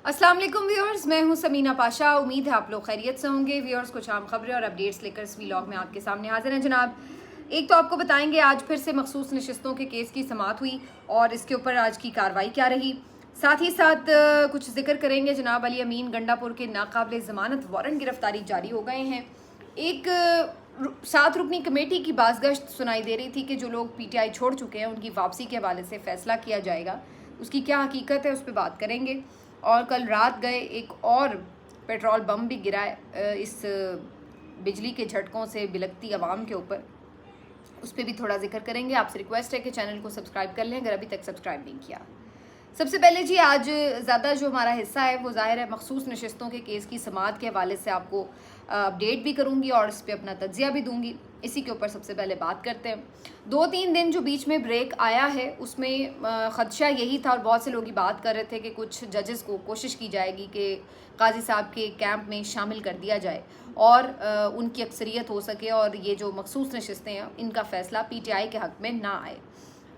अस्सलाम वालेकुम व्यूअर्स, मैं हूं समीना पाशा। उम्मीद है आप लोग खैरियत से होंगे। व्यूअर्स, कुछ आम खबरें और अपडेट्स लेकर इस व्लॉग में आपके सामने हाजिर हैं जनाब। एक तो आपको बताएंगे आज फिर से मखसूस नशिस्तों के केस की समाअत हुई और इसके ऊपर आज की कार्रवाई क्या रही। साथ ही साथ कुछ जिक्र करेंगे जनाब अली अमीन गंडापुर के नाकाबिल ज़मानत वारंट गिरफ्तारी जारी हो गए हैं। एक 7 रुकनी कमेटी की बाज़गश्त सुनाई दे रही थी कि जो लोग पीटीआई छोड़ चुके हैं उनकी वापसी के हवाले से फ़ैसला किया जाएगा। उसकी क्या हकीकत है उस पर बात करेंगे। और कल रात गए एक और पेट्रोल बम भी गिरा इस बिजली के झटकों से बिलखती आवाम के ऊपर, उस पर भी थोड़ा जिक्र करेंगे। आपसे रिक्वेस्ट है कि चैनल को सब्सक्राइब कर लें अगर अभी तक सब्सक्राइब नहीं किया। सबसे पहले जी, आज ज़्यादा जो हमारा हिस्सा है वो ज़ाहिर है मखसूस नशिस्तों के केस की समाअत के हवाले से आपको अपडेट भी करूँगी और इस पर अपना तज्जिया भी दूँगी। इसी के ऊपर सबसे पहले बात करते हैं। 2-3 दिन जो बीच में ब्रेक आया है उसमें ख़दशा यही था और बहुत से लोग ये बात कर रहे थे कि कुछ जजेस को कोशिश की जाएगी कि काजी साहब के कैंप में शामिल कर दिया जाए और उनकी अक्सरियत हो सके और ये जो मखसूस नशिस्तें हैं इनका फ़ैसला पीटीआई के हक़ में ना आए।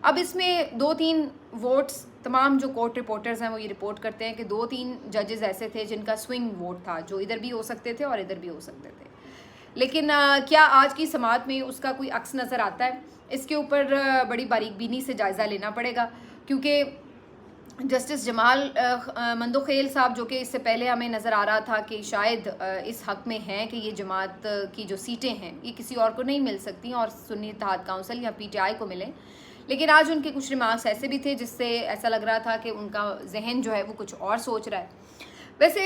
अब इसमें 2-3 वोट्स, तमाम जो कोर्ट रिपोर्टर्स हैं वो ये रिपोर्ट करते हैं कि 2-3 जजेस ऐसे थे जिनका स्विंग वोट था, जो इधर भी हो सकते थे और इधर भी हो सकते थे। लेकिन क्या आज की समाअत में उसका कोई अक्स नज़र आता है? इसके ऊपर बड़ी बारीकबीनी से जायज़ा लेना पड़ेगा, क्योंकि जस्टिस जमाल मंदोखेल साहब, जो कि इससे पहले हमें नज़र आ रहा था कि शायद इस हक़ में हैं कि ये जमात की जो सीटें हैं ये किसी और को नहीं मिल सकती और सुन्नी इत्तेहाद काउंसिल या पीटीआई को मिलें, लेकिन आज उनके कुछ रिमार्क्स ऐसे भी थे जिससे ऐसा लग रहा था कि उनका जहन जो है वो कुछ और सोच रहा है। वैसे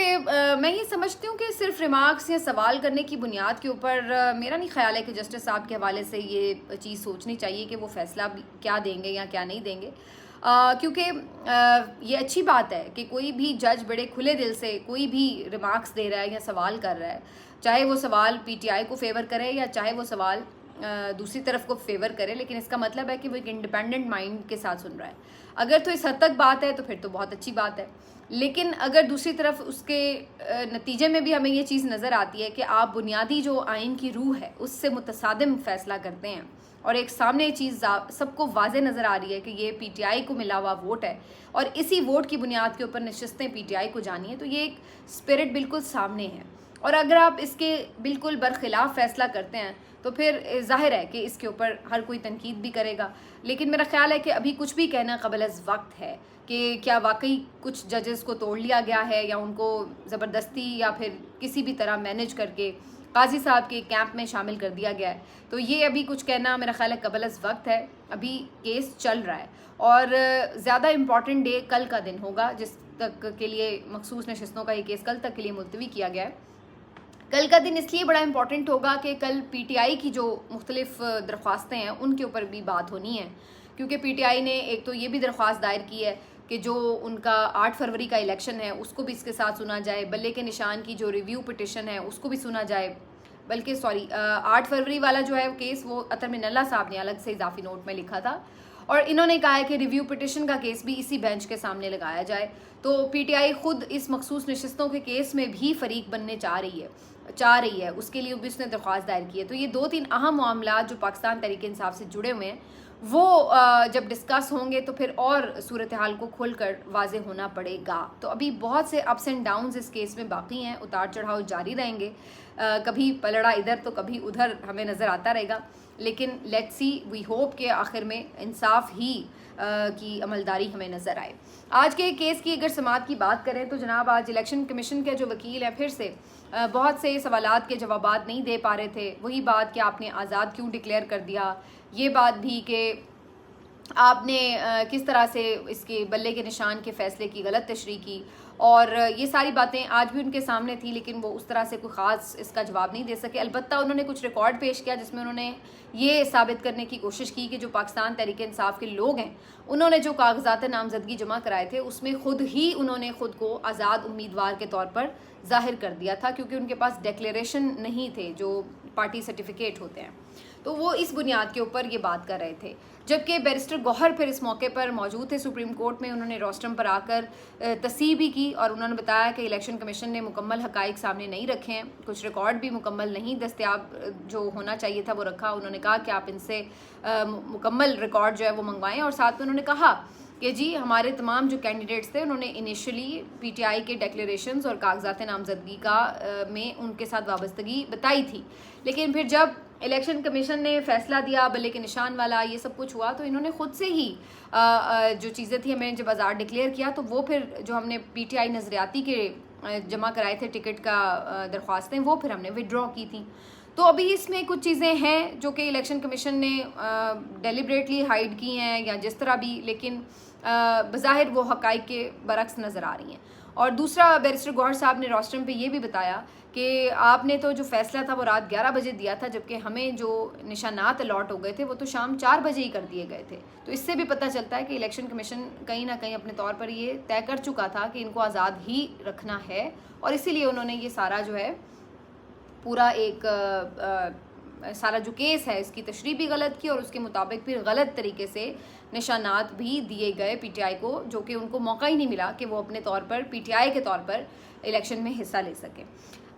मैं ये समझती हूँ कि सिर्फ रिमार्क्स या सवाल करने की बुनियाद के ऊपर मेरा नहीं ख्याल है कि जस्टिस साहब के हवाले से ये चीज़ सोचनी चाहिए कि वो फ़ैसला क्या देंगे या क्या नहीं देंगे, क्योंकि ये अच्छी बात है कि कोई भी जज बड़े खुले दिल से कोई भी रिमार्क्स दे रहा है या सवाल कर रहा है, चाहे वो सवाल पीटीआई को फेवर करे या चाहे वो सवाल दूसरी तरफ को फेवर करे, लेकिन इसका मतलब है कि वो एक इंडिपेंडेंट माइंड के साथ सुन रहा है। अगर तो इस हद तक बात है तो फिर तो बहुत अच्छी बात है, लेकिन अगर दूसरी तरफ उसके नतीजे में भी हमें ये चीज़ नज़र आती है कि आप बुनियादी जो आइन की रूह है उससे मुतसादिम फ़ैसला करते हैं और एक सामने चीज़ सबको वाज़े नज़र आ रही है कि ये पीटीआई को मिला हुआ वोट है और इसी वोट की बुनियाद के ऊपर नशिस्तें पीटीआई को जानी है, तो ये एक स्पिरिट बिल्कुल सामने है। और अगर आप इसके बिल्कुल बरखिलाफ़ फ़ैसला करते हैं तो फिर ज़ाहिर है कि इसके ऊपर हर कोई तनकीद भी करेगा। लेकिन मेरा ख़्याल है कि अभी कुछ भी कहना क़बल वक्त है कि क्या वाकई कुछ जजेस को तोड़ लिया गया है या उनको ज़बरदस्ती या फिर किसी भी तरह मैनेज करके काजी साहब के कैंप में शामिल कर दिया गया है। तो ये अभी कुछ कहना मेरा ख़्याल है क़बल वक्त है। अभी केस चल रहा है और ज़्यादा इम्पॉर्टेंट डे कल का दिन होगा जिस तक के लिए मखसूस नशिस्तों का ये केस कल तक के लिए मुलतवी किया गया है। कल का दिन इसलिए बड़ा इंपॉर्टेंट होगा कि कल पीटीआई की जो मुख्तलिफ दरख्वास्तें हैं उनके ऊपर भी बात होनी है, क्योंकि पीटीआई ने एक तो ये भी दरख्वास्त दायर की है कि जो उनका 8 फरवरी का इलेक्शन है उसको भी इसके साथ सुना जाए, बल्ले के निशान की जो रिव्यू पिटिशन है उसको भी सुना जाए। बल्कि 8 फरवरी वाला जो है केस वो अतर मिनल्ला साहब ने अलग से इजाफी नोट में लिखा था और इन्होंने कहा है कि रिव्यू पिटिशन का केस भी इसी बेंच के सामने लगाया जाए। तो पीटीआई खुद इस मखसूस नशिस्तों के केस में भी फरीक बनने चाह रही है, उसके लिए भी उसने दरख्वास्त दायर की है। तो ये 2-3 अहम मामला जो पाकिस्तान तहरीक इंसाफ से जुड़े हुए हैं वो जब डिस्कस होंगे तो फिर और सूरत हाल को खोलकर वाज़े होना पड़ेगा। तो अभी बहुत से अप्स एंड डाउन्स इस केस में बाकी हैं, उतार चढ़ाव जारी रहेंगे, कभी पलड़ा इधर तो कभी उधर हमें नज़र आता रहेगा, लेकिन लेट्स सी, वी होप के आखिर में इंसाफ ही की अमलदारी हमें नज़र आए। आज के केस की अगर समाअत की बात करें तो जनाब आज इलेक्शन कमीशन के जो वकील हैं फिर से बहुत से सवालात के जवाबात नहीं दे पा रहे थे। वही बात कि आपने आज़ाद क्यों डिक्लेयर कर दिया, ये बात भी कि आपने किस तरह से इसके बल्ले के निशान के फ़ैसले की गलत तशरीह की, और ये सारी बातें आज भी उनके सामने थी, लेकिन वो उस तरह से कोई ख़ास इसका जवाब नहीं दे सके। अलबत्ता उन्होंने कुछ रिकॉर्ड पेश किया जिसमें उन्होंने ये साबित करने की कोशिश की कि जो पाकिस्तान तहरीक इंसाफ के लोग हैं उन्होंने जो कागजात नामजदगी जमा कराए थे उसमें ख़ुद ही उन्होंने ख़ुद को आज़ाद उम्मीदवार के तौर पर ज़ाहिर कर दिया था, क्योंकि उनके पास डिक्लेरेशन नहीं थे जो पार्टी सर्टिफिकेट होते हैं। तो वो इस बुनियाद के ऊपर ये बात कर रहे थे। जबकि बैरिस्टर गौहर फिर इस मौके पर मौजूद थे सुप्रीम कोर्ट में, उन्होंने रोस्टम पर आकर तस्दीक भी की और उन्होंने बताया कि इलेक्शन कमीशन ने मुकम्मल हक़ाइक़ सामने नहीं रखे हैं, कुछ रिकॉर्ड भी मुकम्मल नहीं दस्तयाब जो होना चाहिए था वो रखा। उन्होंने कहा कि आप इनसे मुकम्मल रिकॉर्ड जो है वो मंगवाएं और साथ में उन्होंने कहा कि जी हमारे तमाम जो कैंडिडेट्स थे उन्होंने इनिशियली पीटीआई के डिक्लेरेशंस और कागजात नामजदगी का में उनके साथ वाबस्तगी बताई थी, लेकिन फिर जब इलेक्शन कमीशन ने फैसला दिया बल्ले के निशान वाला ये सब कुछ हुआ तो इन्होंने खुद से ही जो चीज़ें थी हमें जब आज़ाद डिक्लेयर किया तो वो फिर जो हमने पीटीआई नज़रियाती के जमा कराए थे टिकट का दरख्वास्तें वो फिर हमने विड्रॉ की थी। तो अभी इसमें कुछ चीज़ें हैं जो कि इलेक्शन कमीशन ने डेलिबरेटली हाइड की हैं या जिस तरह भी, लेकिन बज़ाहिर वो हक़ाइक़ के बरक्स नज़र आ रही हैं। और दूसरा, बैरिस्टर गौहर साहब ने रोस्टरम पे ये भी बताया कि आपने तो जो फ़ैसला था वो रात 11 बजे दिया था, जबकि हमें जो निशानात अलॉट हो गए थे वो तो शाम 4 बजे ही कर दिए गए थे। तो इससे भी पता चलता है कि इलेक्शन कमीशन कहीं ना कहीं अपने तौर पर ये तय कर चुका था कि इनको आज़ाद ही रखना है, और इसीलिए उन्होंने ये सारा जो है पूरा एक सारा जो केस है इसकी तशरीह भी गलत की और उसके मुताबिक फिर गलत तरीके से निशानात भी दिए गए पीटीआई को, जो कि उनको मौका ही नहीं मिला कि वो अपने तौर पर पीटीआई के तौर पर इलेक्शन में हिस्सा ले सकें।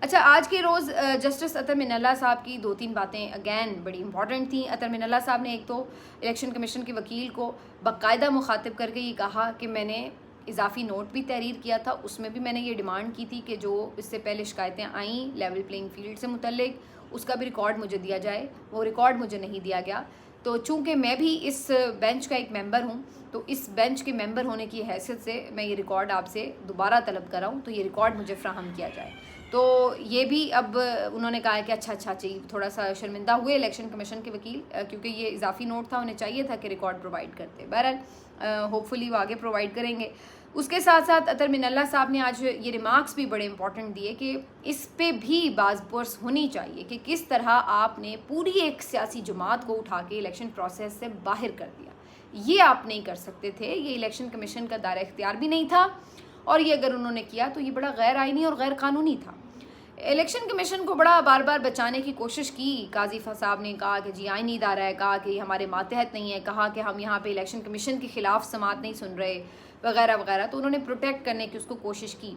अच्छा, आज के रोज़ जस्टिस अतर मिनल्ला साहब की 2-3 बातें अगैन बड़ी इंपॉर्टेंट थी। अतर मिनल्ला साहब ने एक तो इलेक्शन कमीशन के वकील को बाकायदा मुखातिब करके ये कहा कि मैंने इजाफी नोट भी तहरीर किया था, उसमें भी मैंने ये डिमांड की थी कि जो इससे पहले शिकायतें आईं लेवल प्लेइंग फील्ड से मुतल्लिक उसका भी रिकॉर्ड मुझे दिया जाए। वो रिकॉर्ड मुझे नहीं दिया गया। तो चूँकि मैं भी इस बेंच का एक मेंबर हूँ तो इस बेंच के मेंबर होने की हैसियत से मैं ये रिकॉर्ड आपसे दोबारा तलब कर रहा हूँ, तो ये रिकॉर्ड मुझे फ्राहम किया जाए। तो ये भी अब उन्होंने कहा है कि अच्छा चाहिए, थोड़ा सा शर्मिंदा हुए इलेक्शन कमीशन के वकील, क्योंकि ये इजाफी नोट था, उन्हें चाहिए था कि रिकॉर्ड प्रोवाइड करते। बहरहाल होपफुली वो आगे प्रोवाइड करेंगे। उसके साथ साथ अतर मिनल्ला साहब ने आज ये रिमार्क्स भी बड़े इंपॉर्टेंट दिए कि इस पे भी बाज़पुरस होनी चाहिए कि किस तरह आपने पूरी एक सियासी जमात को उठा के इलेक्शन प्रोसेस से बाहर कर दिया। ये आप नहीं कर सकते थे, ये इलेक्शन कमीशन का दायरा इख्तियार भी नहीं था, और ये अगर उन्होंने किया तो ये बड़ा गैर आइनी और गैर कानूनी था। इलेक्शन कमीशन को बड़ा बार बार बचाने की कोशिश की। काजी साहब ने कहा कि जी आइनी इदारा है, कहा कि हमारे मातहत नहीं है, कहा कि हम यहाँ पे इलेक्शन कमीशन के ख़िलाफ़ समात नहीं सुन रहे वगैरह वगैरह। तो उन्होंने प्रोटेक्ट करने की उसको कोशिश की,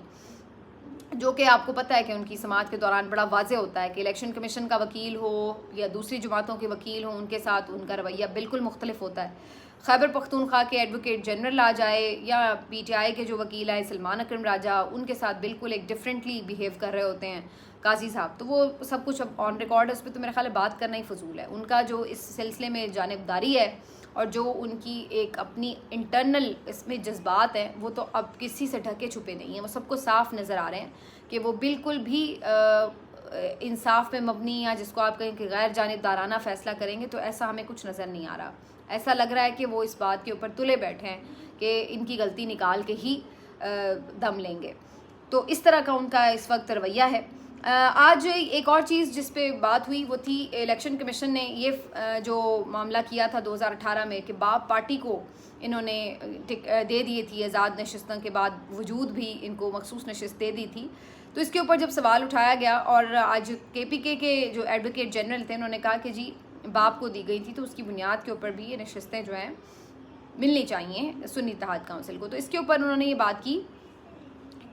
जो कि आपको पता है कि उनकी समात के दौरान बड़ा वाज़े होता है कि इलेक्शन कमीशन का वकील हो या दूसरी जमातों के वकील हो, उनके साथ उनका रवैया बिल्कुल मुख्तलिफ होता है। खैबर पख्तूनख्वा के एडवोकेट जनरल आ जाए या पीटीआई के जो वकील हैं सलमान अकरम राजा, उनके साथ बिल्कुल एक डिफरेंटली बिहेव कर रहे होते हैं काजी साहब। तो वो सब कुछ अब ऑन रिकॉर्ड है, उस पर तो मेरा ख्याल है बात करना ही फजूल है। उनका जो इस सिलसिले में जानिबदारी है और जो उनकी एक अपनी इंटरनल इसमें जज्बात हैं, वो तो अब किसी से ढके छुपे नहीं हैं, वो सबको साफ नज़र आ रहे हैं कि वो बिल्कुल भी इंसाफ पे मबनी या जिसको आप कहें कि गैर जानिबदाराना फ़ैसला करेंगे, तो ऐसा हमें कुछ नज़र नहीं आ रहा। ऐसा लग रहा है कि वो इस बात के ऊपर तुले बैठे हैं कि इनकी गलती निकाल के ही दम लेंगे। तो इस तरह का उनका इस वक्त रवैया है। आज एक और चीज़ जिस पे बात हुई वो थी इलेक्शन कमीशन ने ये जो मामला किया था 2018 में कि बाप पार्टी को इन्होंने दे दी थी आज़ाद नशिस्तों के बाद वजूद भी इनको मखसूस नशिस्त दे दी थी। तो इसके ऊपर जब सवाल उठाया गया और आज केपीके के जो एडवोकेट जनरल थे उन्होंने कहा कि जी बाप को दी गई थी तो उसकी बुनियाद के ऊपर भी ये नशिस्तें जो हैं मिलनी चाहिए सुन्नी इत्तेहाद काउंसिल को। तो इसके ऊपर उन्होंने ये बात की,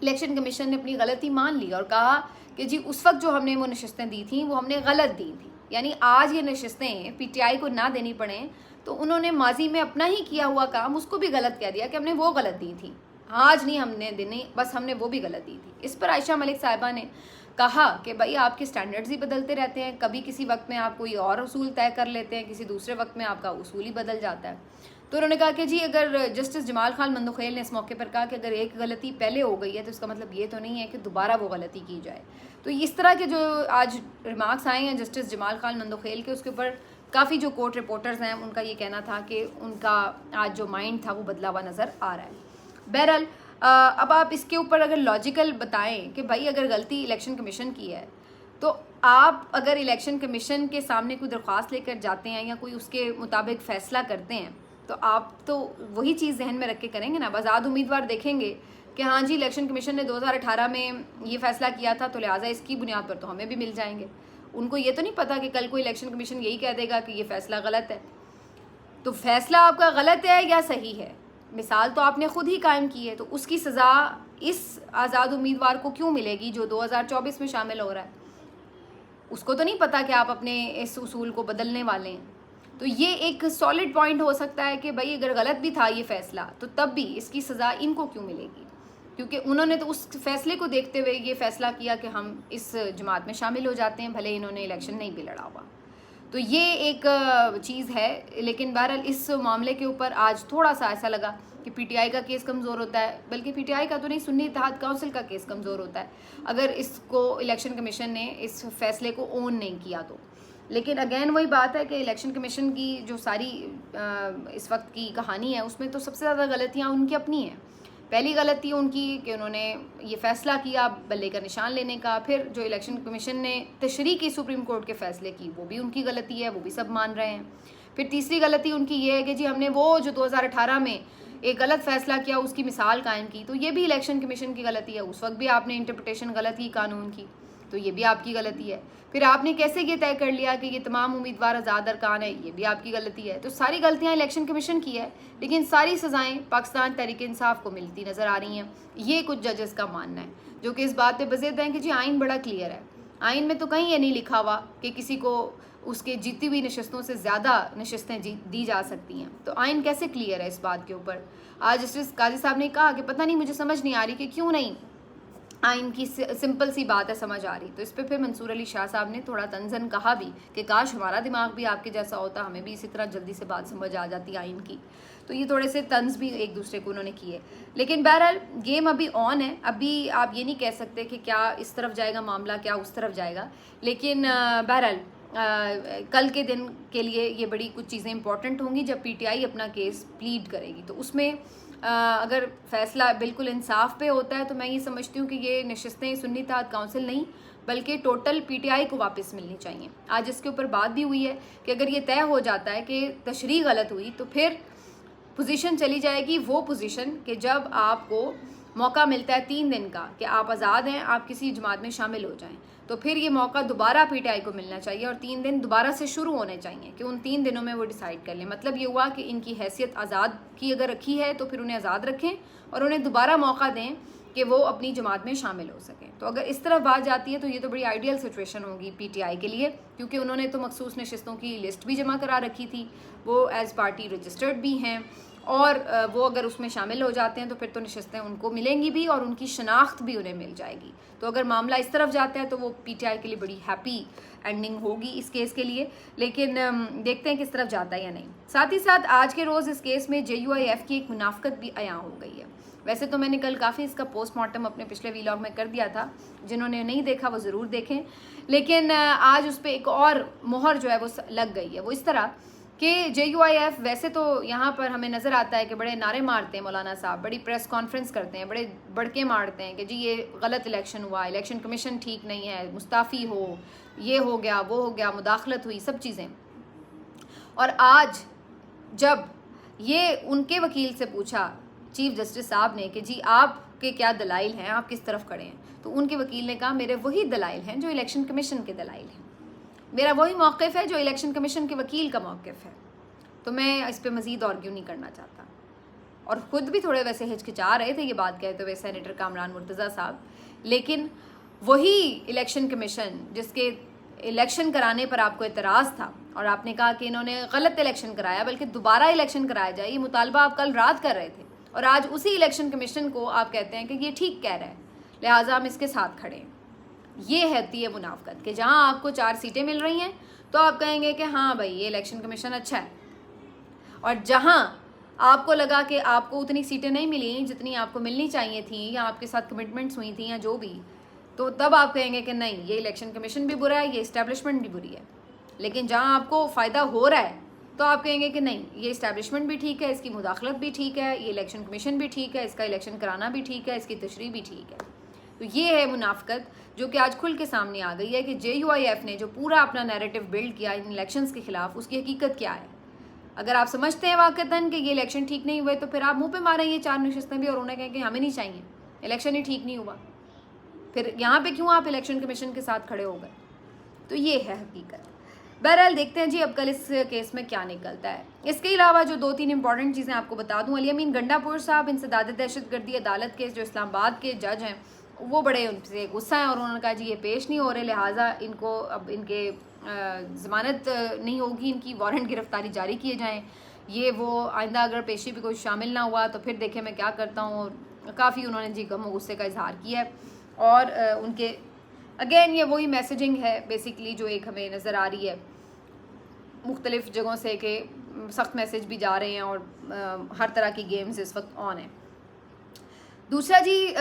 इलेक्शन कमीशन ने अपनी गलती मान ली और कहा कि जी उस वक्त जो हमने वो नशिस्तें दी थी वो हमने गलत दी थी, यानी आज ये नशिस्तें पीटीआई को ना देनी पड़े तो उन्होंने माजी में अपना ही किया हुआ काम उसको भी गलत कह दिया कि हमने वो गलत दी थी, आज नहीं हमने देनी, बस हमने वो भी गलत दी थी। इस पर आयशा मलिक साहिबा ने कहा कि भाई आपके स्टैंडर्ड्स ही बदलते रहते हैं, कभी किसी वक्त में आप कोई और उसूल तय कर लेते हैं, किसी दूसरे वक्त में आपका उसूल ही बदल जाता है। तो उन्होंने कहा कि जी अगर जस्टिस जमाल खान मंदोखेल ने इस मौके पर कहा कि अगर एक गलती पहले हो गई है तो इसका मतलब ये तो नहीं है कि दोबारा वो गलती की जाए। तो इस तरह के जो आज रिमार्क्स आए हैं जस्टिस जमाल खान मंदोखेल के, उसके ऊपर काफ़ी जो कोर्ट रिपोर्टर्स हैं उनका ये कहना था कि उनका आज जो माइंड था वो बदला हुआ नज़र आ रहा है। बहरहाल अब आप इसके ऊपर अगर लॉजिकल बताएं कि भाई अगर गलती इलेक्शन कमीशन की है तो आप अगर इलेक्शन कमीशन के सामने कोई दरख्वास्त लेकर जाते हैं या कोई उसके मुताबिक फ़ैसला करते हैं तो आप तो वही चीज़ जहन में रख के करेंगे ना। आज़ाद उम्मीदवार देखेंगे कि हाँ जी इलेक्शन कमीशन ने 2018 में ये फ़ैसला किया था तो लिहाजा इसकी बुनियाद पर तो हमें भी मिल जाएंगे। उनको ये तो नहीं पता कि कल को इलेक्शन कमीशन यही कह देगा कि ये फ़ैसला गलत है। तो फ़ैसला आपका गलत है या सही है, मिसाल तो आपने ख़ुद ही कायम की है, तो उसकी सज़ा इस आज़ाद उम्मीदवार को क्यों मिलेगी जो 2024 में शामिल हो रहा है। उसको तो नहीं पता कि आप अपने इस उसूल को बदलने वाले हैं। तो ये एक सॉलिड पॉइंट हो सकता है कि भाई अगर गलत भी था ये फैसला तो तब भी इसकी सज़ा इनको क्यों मिलेगी, क्योंकि उन्होंने तो उस फैसले को देखते हुए ये फैसला किया कि हम इस जमात में शामिल हो जाते हैं, भले इन्होंने इलेक्शन नहीं भी लड़ा हुआ। तो ये एक चीज़ है। लेकिन बहरहाल इस मामले के ऊपर आज थोड़ा सा ऐसा लगा कि पीटीआई का केस कमज़ोर होता है, बल्कि पीटीआई का तो नहीं, सुन्नी इत्तेहाद काउंसिल का केस कमज़ोर होता है अगर इसको इलेक्शन कमीशन ने इस फैसले को ओन नहीं किया तो। लेकिन अगेन वही बात है कि इलेक्शन कमीशन की जो सारी इस वक्त की कहानी है उसमें तो सबसे ज़्यादा गलतियाँ उनकी अपनी हैं। पहली गलती उनकी कि उन्होंने ये फ़ैसला किया बल्ले का निशान लेने का, फिर जो इलेक्शन कमीशन ने तशरीह की सुप्रीम कोर्ट के फ़ैसले की वो भी उनकी गलती है, वो भी सब मान रहे हैं। फिर तीसरी गलती उनकी ये है कि जी हमने वो जो 2018 में एक गलत फ़ैसला किया उसकी मिसाल कायम की, तो ये भी इलेक्शन कमीशन की गलती है। उस वक्त भी आपने इंटरप्रिटेशन गलत की कानून की, तो ये भी आपकी गलती है। फिर आपने कैसे ये तय कर लिया कि ये तमाम उम्मीदवार आज़ाद अरकान है, ये भी आपकी गलती है। तो सारी गलतियां इलेक्शन कमीशन की है, लेकिन सारी सज़ाएं पाकिस्तान तहरीक इंसाफ को मिलती नज़र आ रही हैं। ये कुछ जजेस का मानना है, जो कि इस बात पे बज़िद हैं कि जी आइन बड़ा क्लियर है। आइन में तो कहीं ये नहीं लिखा हुआ कि किसी को उसके जीती हुई नशस्तों से ज़्यादा नशस्तें दी जा सकती हैं। तो आइन कैसे क्लियर है इस बात के ऊपर। आज जस्टिस काजी साहब ने कहा कि पता नहीं, मुझे समझ नहीं आ रही कि क्यों नहीं आइन की सिंपल सी बात है समझ आ रही। तो इस पे फिर मंसूर अली शाह साहब ने थोड़ा तंजन कहा भी कि काश हमारा दिमाग भी आपके जैसा होता, हमें भी इसी तरह जल्दी से बात समझ आ जाती आइन की। तो ये थोड़े से तंज भी एक दूसरे को उन्होंने किए। लेकिन बहरहाल गेम अभी ऑन है, अभी आप ये नहीं कह सकते कि क्या इस तरफ जाएगा मामला क्या उस तरफ जाएगा। लेकिन बहरहाल कल के दिन के लिए ये बड़ी कुछ चीज़ें इंपॉर्टेंट होंगी जब पीटीआई अपना केस प्लीड करेगी। तो उसमें अगर फैसला बिल्कुल इंसाफ पे होता है तो मैं ये समझती हूँ कि ये नशस्तें सुन्नी इत्तेहाद काउंसिल नहीं बल्कि टोटल पीटीआई को वापस मिलनी चाहिए। आज इसके ऊपर बात भी हुई है कि अगर ये तय हो जाता है कि तशरीह गलत हुई तो फिर पोजीशन चली जाएगी वो पोजीशन कि जब आपको मौका मिलता है 3 दिन का कि आप आज़ाद हैं, आप किसी जमात में शामिल हो जाएं, तो फिर ये मौका दोबारा पीटीआई को मिलना चाहिए और 3 दिन दोबारा से शुरू होने चाहिए कि उन 3 दिनों में वो डिसाइड कर लें। मतलब ये हुआ कि इनकी हैसियत आज़ाद की अगर रखी है तो फिर उन्हें आज़ाद रखें और उन्हें दोबारा मौका दें कि वो अपनी जमात में शामिल हो सकें। तो अगर इस तरफ बात जाती है तो ये तो बड़ी आइडियल सिचुएशन होगी पीटीआई के लिए, क्योंकि उन्होंने तो मखसूस नशिस्तों की लिस्ट भी जमा करा रखी थी, वो एज़ पार्टी रजिस्टर्ड भी हैं और वो अगर उसमें शामिल हो जाते हैं तो फिर तो नशिस्तें उनको मिलेंगी भी और उनकी शनाख्त भी उन्हें मिल जाएगी। तो अगर मामला इस तरफ जाता है तो वो पीटीआई के लिए बड़ी हैप्पी एंडिंग होगी इस केस के लिए। लेकिन देखते हैं किस तरफ जाता है या नहीं। साथ ही साथ आज के रोज़ इस केस में JUIF की एक मुनाफ़कत भी अयां हो गई है। वैसे तो मैंने कल काफ़ी इसका पोस्टमार्टम अपने पिछले वीलॉग में कर दिया था, जिन्होंने नहीं देखा वो ज़रूर देखें। लेकिन आज उस पर एक और मोहर जो है वो लग गई है। वो इस तरह कि JUIF वैसे तो यहाँ पर हमें नज़र आता है कि बड़े नारे मारते हैं मौलाना साहब, बड़ी प्रेस कॉन्फ्रेंस करते हैं, बड़े बड़के मारते हैं कि जी ये गलत इलेक्शन हुआ, इलेक्शन कमीशन ठीक नहीं है, मुस्ताफ़ी हो, ये हो गया वो हो गया, मुदाखलत हुई, सब चीज़ें। और आज जब ये उनके वकील से पूछा चीफ जस्टिस साहब ने कि जी आपके क्या दलाइल हैं, आप किस तरफ खड़े हैं, तो उनके वकील ने कहा मेरे वही दलाइल हैं जो इलेक्शन कमीशन के दलाइल हैं, मेरा वही मौक़िफ़ है जो इलेक्शन कमीशन के वकील का मौक़िफ़ है। तो मैं इस पर मज़ीद आर्ग्यू नहीं करना चाहता। और ख़ुद भी थोड़े वैसे हिचकिचा रहे थे ये बात कहते हुए सेनेटर कामरान मुर्तज़ा साहब, लेकिन वही इलेक्शन कमीशन जिसके इलेक्शन कराने पर आपको एतराज़ था और आपने कहा कि इन्होंने गलत इलेक्शन कराया, बल्कि दोबारा इलेक्शन कराया जाए, ये मुतालबा आप कल रात कर रहे थे, और आज उसी इलेक्शन कमीशन को आप कहते हैं कि ये ठीक कह रहा है, लिहाजा हम इसके साथ खड़े हैं। ये होती है मुनाफ़कत कि जहाँ आपको 4 सीटें मिल रही हैं तो आप कहेंगे कि हाँ भाई ये इलेक्शन कमीशन अच्छा है, और जहाँ आपको लगा कि आपको उतनी सीटें नहीं मिली जितनी आपको मिलनी चाहिए थी या आपके साथ कमिटमेंट्स हुई थी या जो भी, तो तब आप कहेंगे कि नहीं ये इलेक्शन कमीशन भी बुरा है, ये इस्टेब्लिशमेंट भी बुरी है। लेकिन जहाँ आपको फ़ायदा हो रहा है तो आप कहेंगे कि नहीं ये इस्टेब्लिशमेंट भी ठीक है, इसकी मुदाखलत भी ठीक है, ये इलेक्शन कमीशन भी ठीक है, इसका इलेक्शन कराना भी ठीक है, इसकी तशरीह भी ठीक है। तो ये है मुनाफ़कत जो कि आज खुल के सामने आ गई है कि JUIF ने जो पूरा अपना नैरेटिव बिल्ड किया इन इलेक्शंस के ख़िलाफ़, उसकी हकीकत क्या है। अगर आप समझते हैं वाक़तन कि ये इलेक्शन ठीक नहीं हुए तो फिर आप मुँह पे मारें ये 4 नशिस्तें भी और उन्हें कहें कि हमें नहीं चाहिए, इलेक्शन ही ठीक नहीं हुआ, फिर यहाँ पे क्यों आप इलेक्शन कमीशन के साथ खड़े हो गए। तो ये है हकीकत। बहरहाल देखते हैं जी अब कल इस केस में क्या निकलता है। इसके अलावा जो 2-3 इंपॉर्टेंट चीज़ें आपको बता दूँ, अली अमीन गंडापुर साहब इंसदाद दहशतगर्दी अदालत के जो इस्लामाबाद के जज हैं वो बड़े उनसे गुस्सा हैं और उन्होंने कहा जी ये पेश नहीं हो रहे, लिहाजा इनको अब इनके ज़मानत नहीं होगी इनकी, वारंट गिरफ्तारी जारी किए जाएँ। ये वो आइंदा अगर पेशी पे कोई शामिल ना हुआ तो फिर देखें मैं क्या करता हूँ। और काफ़ी उन्होंने जी गम गुस्से का इजहार किया है। और उनके अगेन ये वही मैसेजिंग है बेसिकली जो एक हमें नज़र आ रही है मुख्तलिफ़ जगहों से कि सख्त मैसेज भी जा रहे हैं और हर तरह की गेम्स इस वक्त ऑन है। दूसरा जी,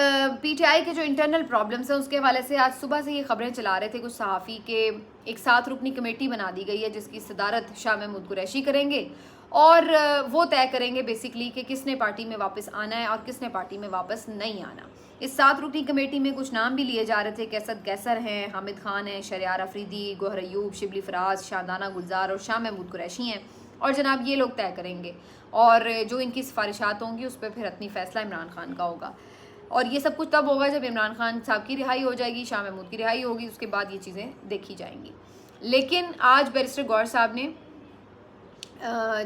पीटीआई के जो इंटरनल प्रॉब्लम्स हैं उसके हवाले से आज सुबह से ये खबरें चला रहे थे कुछ सहाफ़ी के एक 7 रुकनी कमेटी बना दी गई है जिसकी सदारत शाह महमूद कुरैशी करेंगे और वो तय करेंगे बेसिकली कि किसने पार्टी में वापस आना है और किसने पार्टी में वापस नहीं आना। इस 7 रुकनी कमेटी में कुछ नाम भी लिए जा रहे थे, कैसद कैसर हैं, हामिद खान हैं, शरियार अफरीदी, गोहर अयूब, शिबली फराज, शादाना गुलजार और शाह महमूद कुरैशी हैं। और जनाब ये लोग तय करेंगे और जो इनकी सिफारिशात होंगी उस पर फिर अपनी फ़ैसला इमरान खान का होगा। और ये सब कुछ तब होगा जब इमरान खान साहब की रिहाई हो जाएगी, शाह महमूद की रिहाई होगी, उसके बाद ये चीज़ें देखी जाएंगी। लेकिन आज बैरिस्टर गौहर साहब ने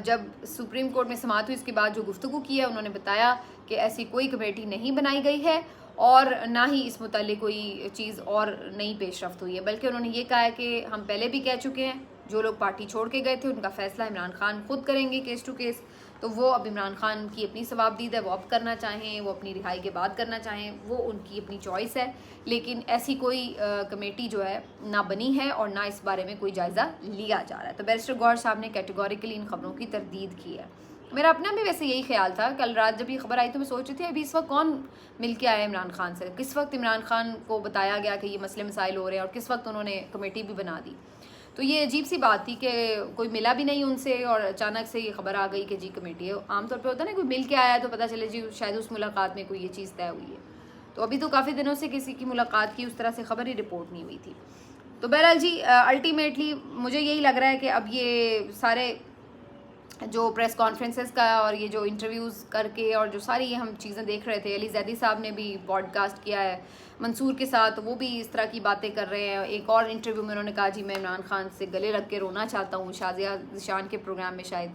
जब सुप्रीम कोर्ट में समाअत हुई इसके बाद जो गुफ्तगू की है उन्होंने बताया कि ऐसी कोई कमेटी नहीं बनाई गई है और ना ही इस मुताल्लिक़ कोई चीज़ और नई पेशरफ्त हुई है, बल्कि उन्होंने ये कहा है कि हम पहले भी कह चुके हैं जो लोग पार्टी छोड़ के गए थे उनका फ़ैसला इमरान खान खुद करेंगे केस टू केस। तो वो अब इमरान खान की अपनी सवाबदीद है, वो अब करना चाहें, वो अपनी रिहाई के बाद करना चाहें, वो उनकी अपनी चॉइस है। लेकिन ऐसी कोई कमेटी जो है ना बनी है और ना इस बारे में कोई जायज़ा लिया जा रहा है। तो बैरिस्टर गौहर साहब ने कैटेगोरिकली इन खबरों की तरदीद की है। मेरा अपना भी वैसे यही ख्याल था, कल रात जब ये खबर आई तो मैं सोच रही थी अभी इस वक्त कौन मिल के आया इमरान खान से, किस वक्त इमरान खान को बताया गया कि ये मसले मसाइल हो रहे हैं और किस वक्त उन्होंने कमेटी भी बना दी। तो ये अजीब सी बात थी कि कोई मिला भी नहीं उनसे और अचानक से ये खबर आ गई कि जी कमेटी है। आमतौर पे होता है ना कोई मिल के आया तो पता चले जी शायद उस मुलाकात में कोई ये चीज़ तय हुई है। तो अभी तो काफ़ी दिनों से किसी की मुलाकात की उस तरह से खबर ही रिपोर्ट नहीं हुई थी। तो बहरहाल जी अल्टीमेटली मुझे यही लग रहा है कि अब ये सारे जो प्रेस कॉन्फ्रेंसेस का और ये जो इंटरव्यूज़ करके और जो सारी ये हम चीज़ें देख रहे थे, अली जैदी साहब ने भी पॉडकास्ट किया है मंसूर के साथ, वो भी इस तरह की बातें कर रहे हैं। एक और इंटरव्यू में उन्होंने कहा जी मैं इमरान खान से गले लग के रोना चाहता हूँ, शाजिया ज़िशान के प्रोग्राम में शायद।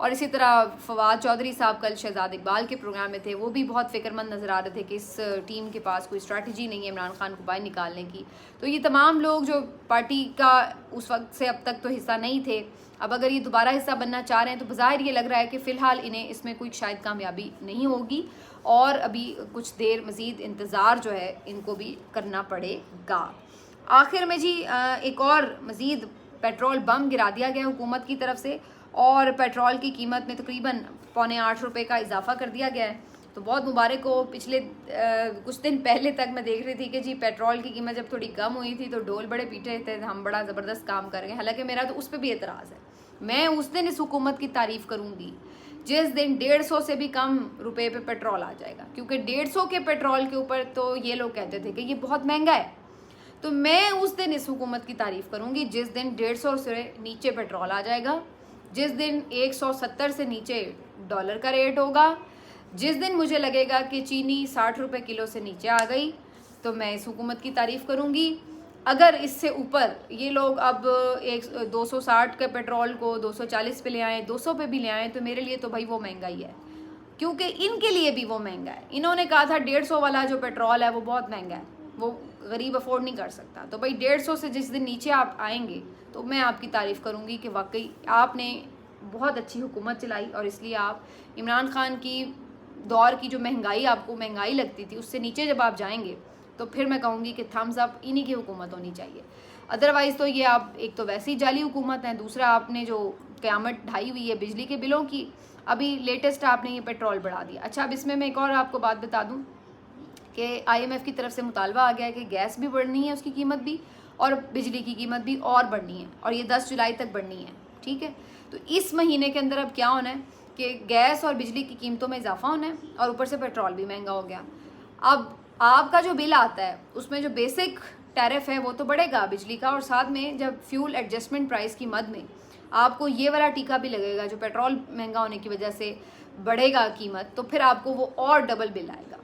और इसी तरह फवाद चौधरी साहब कल शहजाद इकबाल के प्रोग्राम में थे, वो भी बहुत फ़िक्रमंद नज़र आ रहे थे कि इस टीम के पास कोई स्ट्रैटेजी नहीं है इमरान खान को बाहर निकालने की। तो ये तमाम लोग जो पार्टी का उस वक्त से अब तक तो हिस्सा नहीं थे, अब अगर ये दोबारा हिस्सा बनना चाह रहे हैं तो बज़ाहिर ये लग रहा है कि फ़िलहाल इन्हें इसमें कोई शायद कामयाबी नहीं होगी और अभी कुछ देर मज़ीद इंतज़ार जो है इनको भी करना पड़ेगा। आखिर में जी एक और मज़ीद पेट्रोल बम गिरा दिया गया हुकूमत की तरफ से और पेट्रोल की कीमत में तकरीबन ₹8.25 रुपये का इजाफा कर दिया गया है। तो बहुत मुबारक हो। पिछले कुछ दिन पहले तक मैं देख रही थी कि जी पेट्रोल की कीमत जब थोड़ी कम हुई थी तो ढोल बड़े पीटे थे, हम बड़ा ज़बरदस्त काम कर रहे हैं। हालांकि मेरा तो उस पर भी एतराज़ है। मैं उस दिन इस हुकूमत की तारीफ़ करूँगी जिस दिन 150 से भी कम रुपए पे पेट्रोल आ जाएगा, क्योंकि 150 के पेट्रोल के ऊपर तो ये लोग कहते थे कि ये बहुत महंगा है। तो मैं उस दिन इस हुकूमत की तारीफ़ करूँगी जिस दिन 150 से नीचे पेट्रोल आ जाएगा, जिस दिन 170 से नीचे डॉलर का रेट होगा, जिस दिन मुझे लगेगा कि चीनी 60 रुपये किलो से नीचे आ गई, तो मैं इस हुकूमत की तारीफ़ करूँगी। अगर इससे ऊपर ये लोग अब 260 के पेट्रोल को 240 पे ले आएँ, 200 पे भी ले आएँ, तो मेरे लिए तो भाई वो महंगा ही है, क्योंकि इनके लिए भी वो महंगा है। इन्होंने कहा था 150 वाला जो पेट्रोल है वो बहुत महंगा है, वो गरीब अफोर्ड नहीं कर सकता। तो भाई 150 से जिस दिन नीचे आप आएंगे तो मैं आपकी तारीफ़ करूँगी कि वाकई आपने बहुत अच्छी हुकूमत चलाई और इसलिए आप इमरान खान की दौर की जो महंगाई आपको महंगाई लगती थी उससे नीचे जब आप जाएंगे तो फिर मैं कहूँगी कि थम्स अप इन्हीं की हुकूमत होनी चाहिए। अदरवाइज़ तो ये आप एक तो वैसी जाली हुकूमत है, दूसरा आपने जो क़यामत ढाई हुई है बिजली के बिलों की, अभी लेटेस्ट आपने ये पेट्रोल बढ़ा दिया। अच्छा, अब इसमें मैं एक और आपको बात बता दूँ कि IMF की तरफ से मुतालबा आ गया है कि गैस भी बढ़नी है, उसकी कीमत भी, और बिजली की कीमत भी और बढ़नी है, और ये 10 जुलाई तक बढ़नी है। ठीक है, तो इस महीने के अंदर अब क्या होना है कि गैस और बिजली की कीमतों में इजाफा होना है और ऊपर से पेट्रोल भी महंगा हो गया। अब आपका जो बिल आता है उसमें जो बेसिक टैरिफ है वो तो बढ़ेगा बिजली का, और साथ में जब फ्यूल एडजस्टमेंट प्राइस की मद में आपको ये वाला टीका भी लगेगा जो पेट्रोल महंगा होने की वजह से बढ़ेगा कीमत, तो फिर आपको वो और डबल बिल आएगा।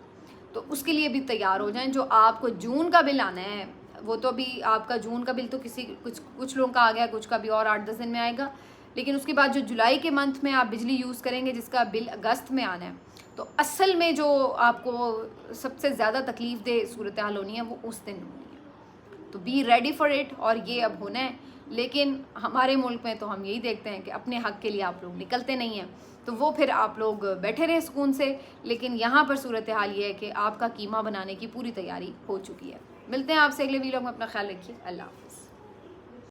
तो उसके लिए भी तैयार हो जाएं। जो आपको जून का बिल आना है वो तो अभी आपका जून का बिल तो कुछ लोगों का आ गया, कुछ का भी और 8-10 दिन में आएगा, लेकिन उसके बाद जो जुलाई के मंथ में आप बिजली यूज़ करेंगे जिसका बिल अगस्त में आना है, तो असल में जो आपको सबसे ज़्यादा तकलीफ़ दे सूरत हाल होनी है वो उस दिन होनी है। तो बी रेडी फॉर इट, और ये अब होना है। लेकिन हमारे मुल्क में तो हम यही देखते हैं कि अपने हक़ के लिए आप लोग निकलते नहीं हैं, तो वो फिर आप लोग बैठे रहे सुकून से। लेकिन यहाँ पर सूरत हाल ये है कि आपका कीमा बनाने की पूरी तैयारी हो चुकी है। मिलते हैं आपसे अगले वीडियो में, अपना ख्याल रखिए, अल्लाह हाफ़िज़।